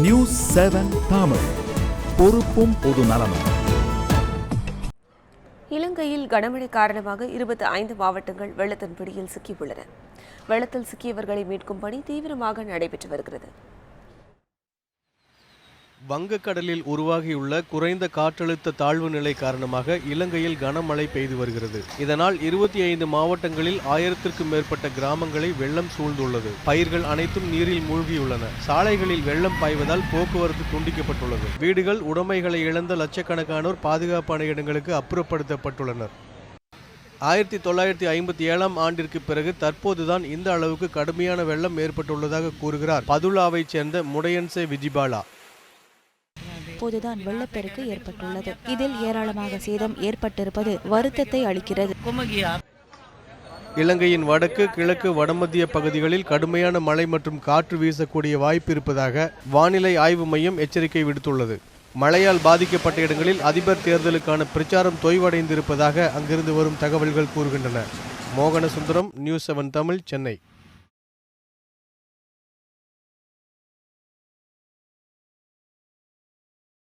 News 7 Tamil, பொறுப்பும் பொது நலமும். இலங்கையில் கனமழை காரணமாக 25 மாவட்டங்கள் வெள்ளத்தின் பிடியில் சிக்கியுள்ளன. வெள்ளத்தில் சிக்கியவர்களை மீட்கும் பணி தீவிரமாக நடைபெற்று வருகிறது. வங்கக்கடலில் உருவாகியுள்ள குறைந்த காற்றழுத்த தாழ்வு நிலை காரணமாக இலங்கையில் கனமழை பெய்து வருகிறது. இதனால் 25 மாவட்டங்களில் 1000க்கும் மேற்பட்ட கிராமங்களை வெள்ளம் சூழ்ந்துள்ளது. பயிர்கள் அனைத்தும் நீரில் மூழ்கியுள்ளன. சாலைகளில் வெள்ளம் பாய்வதால் போக்குவரத்து துண்டிக்கப்பட்டுள்ளது. வீடுகள், உடைமைகளை இழந்த லட்சக்கணக்கானோர் பாதுகாப்பான இடங்களுக்கு அப்புறப்படுத்தப்பட்டுள்ளனர். 1957ஆம் ஆண்டிற்கு பிறகு தற்போதுதான் இந்த அளவுக்கு கடுமையான வெள்ளம் ஏற்பட்டுள்ளதாக கூறுகிறார் பதுலாவைச் சேர்ந்த முடையன்சே விஜிபாலா. அப்போதுதான் வெள்ளப்பெருக்கு ஏற்பட்டுள்ளது. இதில் ஏராளமாக சேதம் ஏற்பட்டிருப்பது வருத்தத்தை அளிக்கிறது. இலங்கையின் வடக்கு, கிழக்கு, வடமத்திய பகுதிகளில் கடுமையான மழை மற்றும் காற்று வீசக்கூடிய வாய்ப்பு இருப்பதாக வானிலை ஆய்வு மையம் எச்சரிக்கை விடுத்துள்ளது. மழையால் பாதிக்கப்பட்ட இடங்களில் அதிபர் தேர்தலுக்கான பிரச்சாரம் தொய்வடைந்திருப்பதாக அங்கிருந்து வரும் தகவல்கள் கூறுகின்றன. மோகன சுந்தரம், நியூஸ் 7 தமிழ், சென்னை.